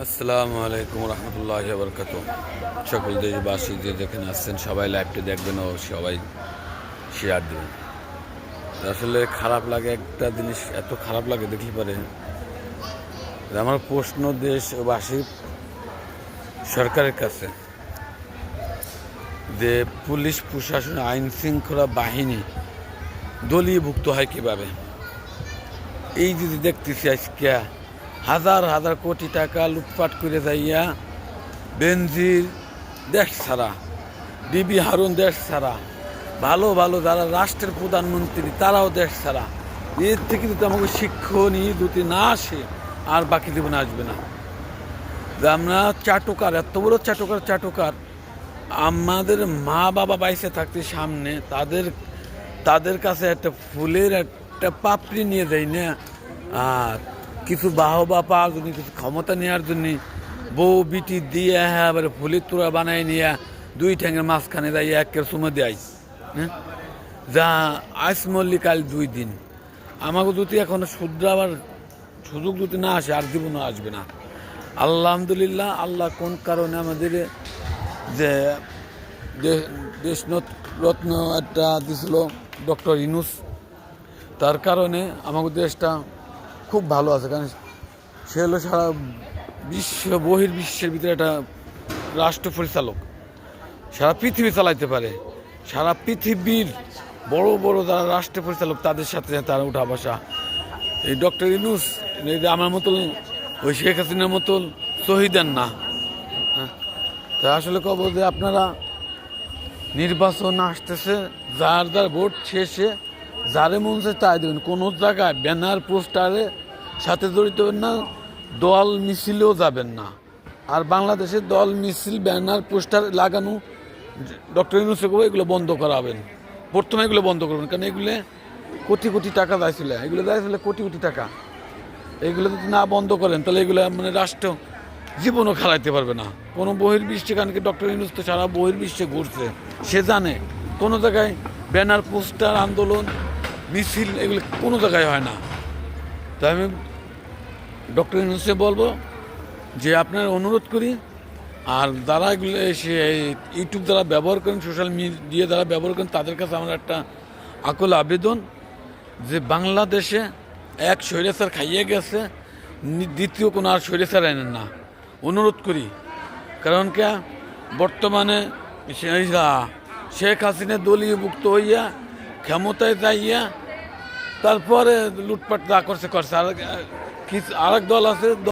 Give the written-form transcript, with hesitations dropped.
আসসালামু আলাইকুম রহমতুল্লাহি ওয়া বারাকাতুহু। সকল দেশবাসী যে যেখানে আসছেন সবাই লাইভটি দেখবেন ও সবাই শেয়ার দেবেন। আসলে খারাপ লাগে, একটা জিনিস এত খারাপ লাগে দেখলে পারে আমার প্রশ্ন দেশবাসী সরকারের কাছে যে পুলিশ প্রশাসন আইন শৃঙ্খলা বাহিনী দলীয়ভুক্ত হয় কিভাবে। এই যদি দেখতেছি আজকে হাজার হাজার কোটি টাকা লুটপাট করে যাইয়া বেনজির দেশ ছাড়া, ডিবি হারুন দেশ ছাড়া, ভালো ভালো যারা রাষ্ট্রের প্রধানমন্ত্রী তারাও দেশ ছাড়া। এর থেকে যদি আমাকে শিক্ষণীয় যদি না আসে আর বাকি জীবনে আসবে না। যে আমরা চাটুকার, এত বড় চাটুকার আমাদের মা বাবা বাইসে থাকতে সামনে তাদের কাছে একটা ফুলের একটা পাপড়ি নিয়ে যায় না, আর কিছু বাহবা পাওয়ার জন্য, কিছু ক্ষমতা নেওয়ার জন্য বউ বিটি দিয়ে এবারে ফুলের তোড়া বানাই নিয়ে দুই ঠ্যাঙের মাঝখানে যাই একের সময় দেয়। হ্যাঁ, যা আইস মল্লিকাল 2 দিন আমাকে যদি এখন শুধরাবার সুযোগ যদি না আসে আর জীবনও আসবে না। আলহামদুলিল্লাহ, আল্লাহ কোন কারণে আমাদের যে দেশ রত্ন একটা দিছিল ডক্টর ইউনূস, তার কারণে আমাদের দেশটা খুব ভালো আছে। কারণ সে হলো সারা বহির্বিশ্বের ভিতরে একটা রাষ্ট্র পরিচালক, সারা পৃথিবী চালাইতে পারে। সারা পৃথিবীর বড় বড় যারা রাষ্ট্র পরিচালক তাদের সাথে তারা উঠা বসা। এই ডক্টর ইউনূস আমার মতন ওই শেখ হাসিনার মতন শহীদান না। হ্যাঁ, তা আসলে কব যে আপনারা নির্বাচন আসতেছে, যার ভোট শেষে যারে মন চায় তাই দেবেন। কোনো জায়গায় ব্যানার পোস্টারে সাথে জড়িত হবেন না, দল মিছিলেও যাবেন না। আর বাংলাদেশে দল মিছিল ব্যানার পোস্টার লাগানো ডক্টর ইউনূসকে এগুলো বন্ধ করাবেন, প্রথমে এগুলো বন্ধ করবেন। কারণ এগুলো কোটি কোটি টাকা যাইছিল, এগুলো যাইছিল কোটি কোটি টাকা। এগুলো যদি না বন্ধ করেন তাহলে এগুলো মানে রাষ্ট্র জীবনও খেলাইতে পারবে না। কোনো বহির্বিশ্বে, কারণ কি ডক্টর ইউনূস তো সারা বহির্বিশ্বে ঘুরছে, সে জানে কোনো জায়গায় ব্যানার পোস্টার আন্দোলন মিছিল এগুলো কোনো জায়গায় হয় না। তাই আমি ডক্টর ইউনূসকে বলবো যে আপনার অনুরোধ করি, আর যারা এগুলো ইউটিউব দ্বারা ব্যবহার করেন, সোশ্যাল মিডিয়া দ্বারা ব্যবহার করেন, তাদের কাছে আমার একটা আকুল আবেদন যে বাংলাদেশে এক স্বৈরাচার খাইয়ে গেছে, দ্বিতীয় কোনো আর স্বৈরাচার আনেন না, অনুরোধ করি। কারণ কে বর্তমানে শেখ হাসিনা দলীয়ভুক্ত হইয়া ক্ষমতায় যাইয়া তারপরে লুটপাট যা করছে। আর আরেক দল আছে।